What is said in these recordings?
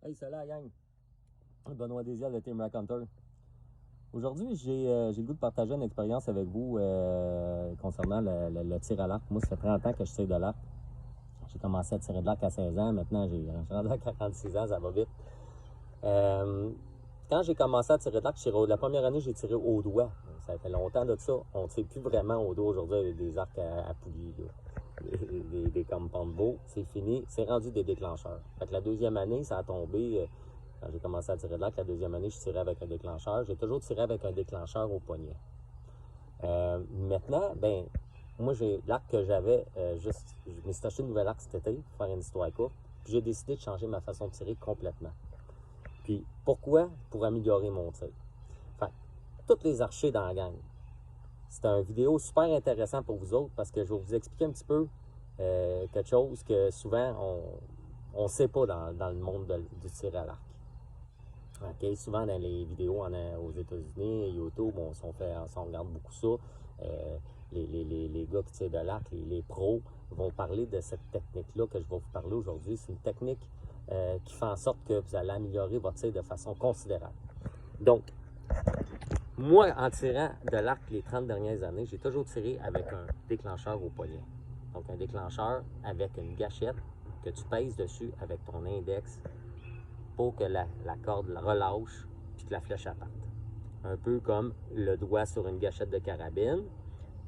Hey, salut la gang! Benoît Désiel de Team Rack Hunter. Aujourd'hui, j'ai le goût de partager une expérience avec vous concernant le tir à l'arc. Moi, ça fait 30 ans que je tire de l'arc. J'ai commencé à tirer de l'arc à 16 ans. Maintenant, j'ai rendu à 46 ans, ça va vite. Quand j'ai commencé à tirer de l'arc, la première année, j'ai tiré au doigt. Ça fait longtemps de ça. On ne tire plus vraiment au doigt aujourd'hui avec des arcs à poulies, des compound bow. C'est fini. C'est rendu des déclencheurs. Fait que la deuxième année, ça a tombé. Quand j'ai commencé à tirer de l'arc, la deuxième année, je tirais avec un déclencheur. J'ai toujours tiré avec un déclencheur au poignet. Maintenant, ben, moi, j'ai l'arc que j'avais, je me suis acheté une nouvelle arc cet été, pour faire une histoire courte. Puis j'ai décidé de changer ma façon de tirer complètement. Puis pourquoi? Pour améliorer mon tir. Enfin, tous les archers dans la gang. C'est une vidéo super intéressant pour vous autres parce que je vais vous expliquer un petit peu quelque chose que souvent on ne sait pas dans le monde du tir à l'arc. Okay? Souvent dans les vidéos aux États-Unis, YouTube, on regarde beaucoup ça. Les gars qui tirent de l'arc, les pros, vont parler de cette technique-là que je vais vous parler aujourd'hui. C'est une technique qui fait en sorte que vous allez améliorer votre tir de façon considérable. Donc, moi, en tirant de l'arc les 30 dernières années, j'ai toujours tiré avec un déclencheur au poignet. Donc, un déclencheur avec une gâchette que tu pèses dessus avec ton index pour que la corde relâche puis que la flèche parte. Un peu comme le doigt sur une gâchette de carabine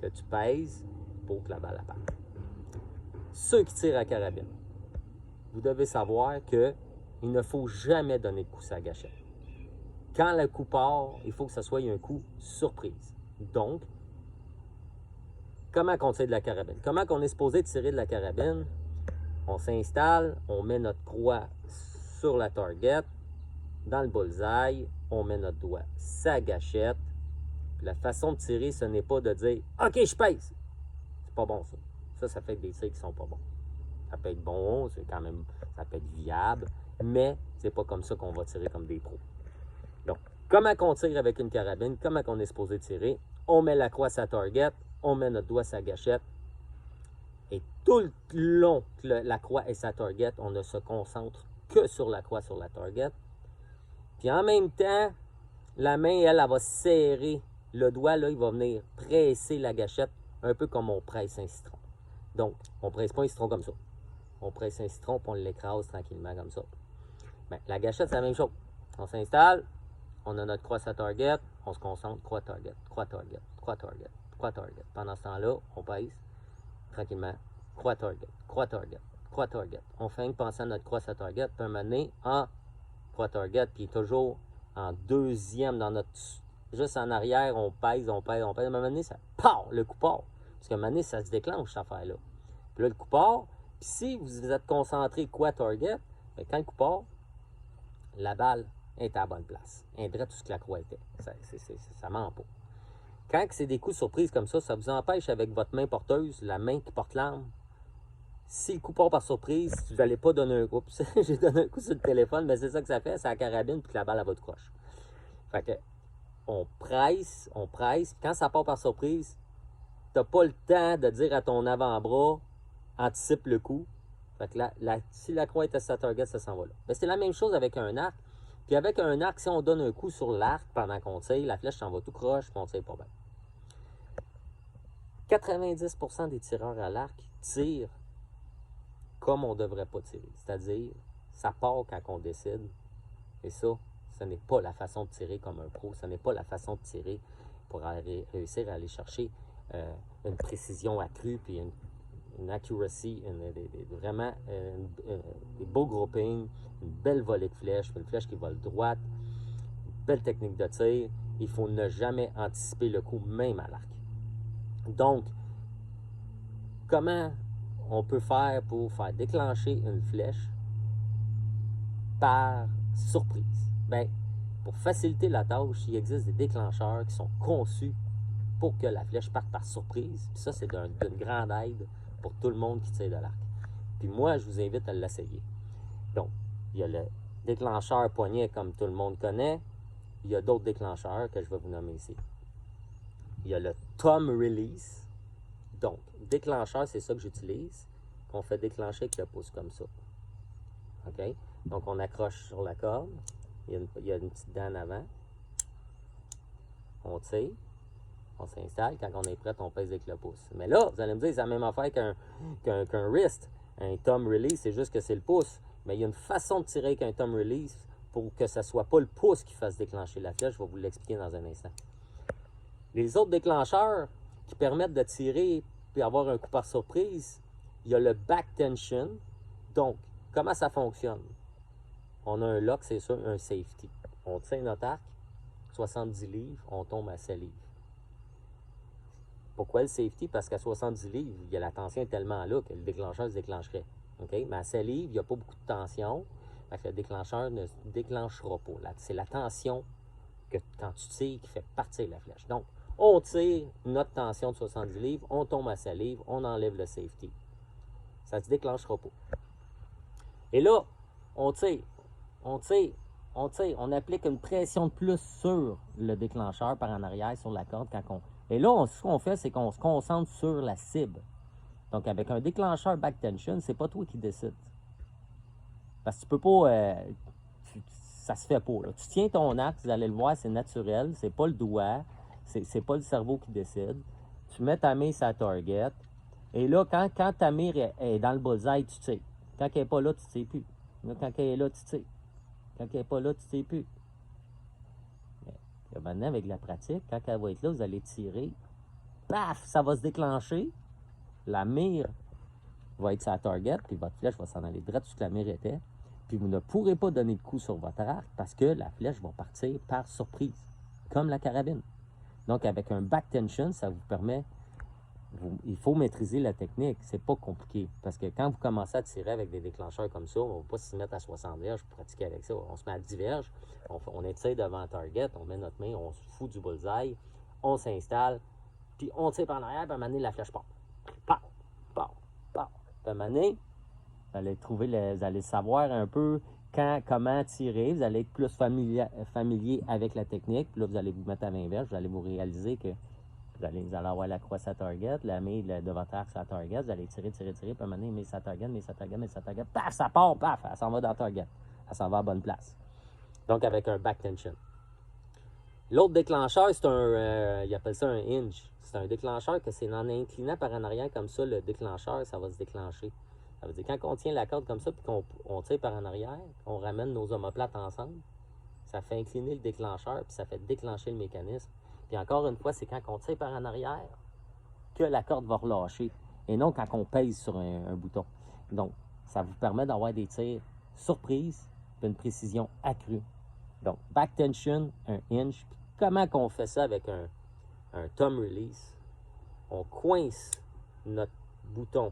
que tu pèses pour que la balle parte. Ceux qui tirent à carabine, vous devez savoir qu'il ne faut jamais donner de coup sur la gâchette. Quand le coup part, il faut que ce soit un coup surprise. Donc, comment on tire de la carabine? Comment on est supposé tirer de la carabine? On s'installe, on met notre croix sur la target, dans le bullseye, on met notre doigt sa gâchette. Puis la façon de tirer, ce n'est pas de dire « OK, je pèse ». C'est pas bon, ça. Ça fait des tirs qui sont pas bons. Ça peut être bon, ça peut être viable, mais c'est pas comme ça qu'on va tirer comme des pros. Donc, comment on tire avec une carabine? Comment on est supposé tirer? On met la croix sa target, on met notre doigt sa gâchette. Et tout le long que la croix est sa target, on ne se concentre que sur la croix sur la target. Puis en même temps, la main, elle va serrer. Le doigt, là, il va venir presser la gâchette, un peu comme on presse un citron. Donc, on ne presse pas un citron comme ça. On presse un citron, puis on l'écrase tranquillement comme ça. Bien, la gâchette, c'est la même chose. On s'installe, on a notre croix à target, on se concentre, croix target, croix target, croix target, croix target. Pendant ce temps-là, on pèse tranquillement, croix target, croix target, croix target. On fait penser à notre croix à target, puis un moment donné, en croix target, puis toujours en deuxième dans notre... Juste en arrière, on pèse, on pèse, on pèse. À un moment donné, ça part, le coup part. Parce qu'à un moment donné, ça se déclenche, cette affaire-là. Puis là, le coup part, puis si vous êtes concentré quoi target, bien, quand le coup part, la balle est à la bonne place. Elle est droite tout ce que la croix était. Ça ment pas. Quand c'est des coups surprises comme ça vous empêche avec votre main porteuse, la main qui porte l'arme. Si le coup part par surprise, vous n'allez pas donner un coup. J'ai donné un coup sur le téléphone, mais c'est ça que ça fait, c'est la carabine, puis que la balle, elle va de croche. Fait que, on presse, puis quand ça part par surprise, t'as pas le temps de dire à ton avant-bras, anticipe le coup. Fait que si la croix est à sa target, ça s'en va là. Mais c'est la même chose avec un arc. Puis avec un arc, si on donne un coup sur l'arc pendant qu'on tire, la flèche s'en va tout croche, puis on tire pas bien. 90% des tireurs à l'arc tirent comme on ne devrait pas tirer. C'est-à-dire, ça part quand on décide. Et ça, ce n'est pas la façon de tirer comme un pro. Ce n'est pas la façon de tirer pour réussir à aller chercher une précision accrue, puis une accuracy, vraiment des beaux groupings, une belle volée de flèches, une flèche qui vole droite, une belle technique de tir. Il faut ne jamais anticiper le coup, même à l'arc. Donc, comment on peut faire pour faire déclencher une flèche par surprise? Bien, pour faciliter la tâche, il existe des déclencheurs qui sont conçus pour que la flèche parte par surprise. Puis ça, c'est d'une grande aide pour tout le monde qui tire de l'arc. Puis moi, je vous invite à l'essayer. Donc, il y a le déclencheur poignet comme tout le monde connaît. Il y a d'autres déclencheurs que je vais vous nommer ici. Il y a le thumb release. Donc, déclencheur, c'est ça que j'utilise, qu'on fait déclencher avec le pouce comme ça. OK? Donc, on accroche sur la corde. Il y a une petite dent en avant. On tire. On s'installe. Quand on est prêt, on pèse avec le pouce. Mais là, vous allez me dire, c'est la même affaire qu'un wrist. Un thumb release, c'est juste que c'est le pouce. Mais il y a une façon de tirer avec un thumb release pour que ce ne soit pas le pouce qui fasse déclencher la flèche. Je vais vous l'expliquer dans un instant. Les autres déclencheurs qui permettent de tirer et avoir un coup par surprise, il y a le back tension. Donc, comment ça fonctionne? On a un lock, c'est ça, un safety. On tient notre arc, 70 livres, on tombe à 7 livres. Pourquoi le safety? Parce qu'à 70 livres, il y a la tension tellement là que le déclencheur se déclencherait. Okay? Mais à 7 livres, il n'y a pas beaucoup de tension. Fait que le déclencheur ne se déclenchera pas. C'est la tension que quand tu tires qui fait partir la flèche. Donc, on tire notre tension de 70 livres, on tombe à 7 livres, on enlève le safety. Ça ne se déclenchera pas. Et là, on tire, on tire, on tire. On applique une pression de plus sur le déclencheur par en arrière, sur la corde. Et là, ce qu'on fait, c'est qu'on se concentre sur la cible. Donc, avec un déclencheur back tension, c'est pas toi qui décides. Parce que tu peux pas... ça se fait pas. Là. Tu tiens ton arc, vous allez le voir, c'est naturel. C'est pas le doigt. C'est pas le cerveau qui décide. Tu mets ta main sur la target. Et là, quand ta mire est dans le bullseye, tu tires. Quand elle n'est pas là, tu ne tires plus. Là, quand elle est là, tu tires. Quand elle n'est pas là, tu ne tires plus. Mais maintenant, avec la pratique, quand elle va être là, vous allez tirer. Paf! Ça va se déclencher. La mire va être sa target, puis votre flèche va s'en aller droit où la mire était. Puis vous ne pourrez pas donner de coup sur votre arc parce que la flèche va partir par surprise, comme la carabine. Donc, avec un back tension, ça vous permet... il faut maîtriser la technique. C'est pas compliqué. Parce que quand vous commencez à tirer avec des déclencheurs comme ça, on ne va pas se mettre à 60 verges pour pratiquer avec ça. On se met à 10 verges, on étire devant la target, on met notre main, on se fout du bullseye, on s'installe, puis on tire par en arrière, puis à un moment donné, la flèche part. Part, part, part. Puis à un moment donné, vous allez savoir un peu comment tirer. Vous allez être plus familier avec la technique. Puis là, vous allez vous mettre à 20 verges, vous allez vous réaliser que vous allez avoir la croix sa target, la main de votre arc sa target, vous allez tirer, puis à un moment donné, mais sa target, paf, ça part, paf, elle s'en va dans la target. Elle s'en va à bonne place. Donc, avec un back tension. L'autre déclencheur, c'est il appelle ça un hinge. C'est un déclencheur que c'est en inclinant par en arrière comme ça, le déclencheur, ça va se déclencher. Ça veut dire, quand on tient la corde comme ça, puis qu'on tire par en arrière, on ramène nos omoplates ensemble, ça fait incliner le déclencheur, puis ça fait déclencher le mécanisme. Puis encore une fois, c'est quand on tire par en arrière que la corde va relâcher et non quand on pèse sur un bouton. Donc, ça vous permet d'avoir des tirs surprises et une précision accrue. Donc, back tension, un hinge. Puis comment qu'on fait ça avec un thumb release? On coince notre bouton,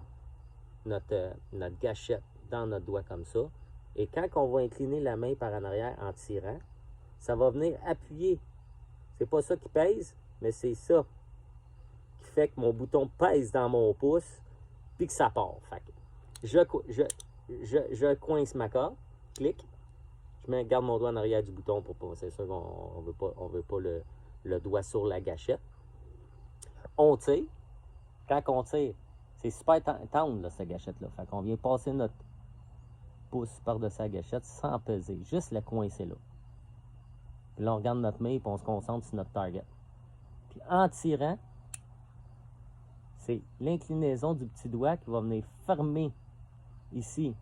notre gâchette dans notre doigt comme ça. Et quand on va incliner la main par en arrière en tirant, ça va venir appuyer. C'est pas ça qui pèse, mais c'est ça qui fait que mon bouton pèse dans mon pouce puis que ça part. Fait que je coince ma corde, clic, je garde mon doigt en arrière du bouton pour pas. C'est sûr qu'on veut pas le doigt sur la gâchette. On tire. Quand on tire, c'est super tendre là, cette gâchette-là. Fait qu'on vient passer notre pouce par-dessus la gâchette sans peser, juste la coincer là. Puis là, on regarde notre main et on se concentre sur notre target. Puis en tirant, c'est l'inclinaison du petit doigt qui va venir fermer ici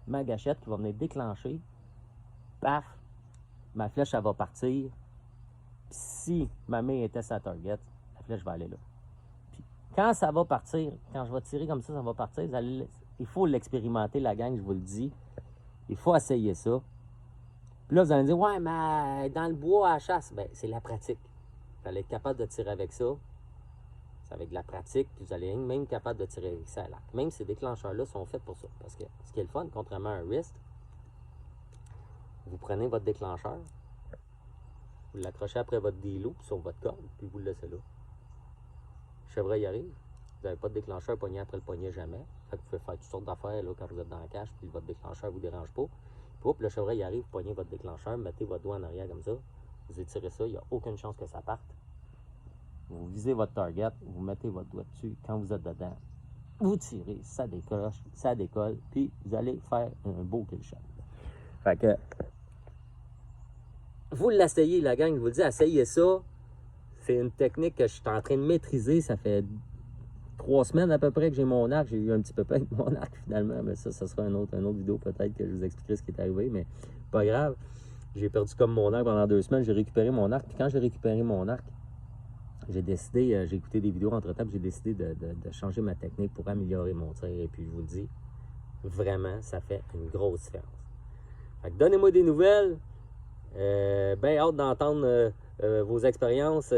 ma gâchette, qui va venir déclencher. Paf! Ma flèche, elle va partir. Puis si ma main était sa target, la flèche va aller là. Puis quand ça va partir, quand je vais tirer comme ça va partir. Il faut l'expérimenter, la gang, je vous le dis. Il faut essayer ça. Puis là, vous allez me dire, ouais, mais dans le bois à la chasse, bien, c'est la pratique. Vous allez être capable de tirer avec ça. C'est avec de la pratique, puis vous allez être même capable de tirer avec ça à l'arc. Même ces déclencheurs-là sont faits pour ça. Parce que ce qui est le fun, contrairement à un wrist, vous prenez votre déclencheur, vous l'accrochez après votre délo sur votre corde, puis vous le laissez là. Le chevreuil arrive, vous n'avez pas de déclencheur poignet après le poignet jamais. Fait que vous pouvez faire toutes sortes d'affaires là, quand vous êtes dans la cache, puis votre déclencheur ne vous dérange pas. Puis hop, le chevreuil arrive, vous poignez votre déclencheur, mettez votre doigt en arrière comme ça, vous étirez ça, il n'y a aucune chance que ça parte. Vous visez votre target, vous mettez votre doigt dessus, quand vous êtes dedans, vous tirez, ça décolle, puis vous allez faire un beau kill shot. Fait que, vous l'essayez, la gang, je vous le dis, essayez ça. C'est une technique que je suis en train de maîtriser. Ça fait 3 semaines à peu près que j'ai mon arc. J'ai eu un petit peu peur avec mon arc finalement, mais ça sera une autre vidéo peut-être que je vous expliquerai ce qui est arrivé, mais pas grave. J'ai perdu comme mon arc pendant 2 semaines. J'ai récupéré mon arc. Puis quand j'ai récupéré mon arc, j'ai décidé, j'ai écouté des vidéos entre-temps, j'ai décidé de changer ma technique pour améliorer mon tir. Et puis je vous le dis, vraiment, ça fait une grosse différence. Fait que donnez-moi des nouvelles. Ben hâte d'entendre vos expériences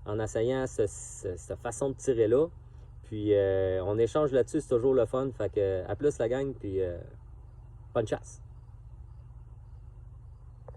en essayant cette façon de tirer-là. Puis on échange là-dessus, c'est toujours le fun. Fait que à plus la gang, puis bonne chasse.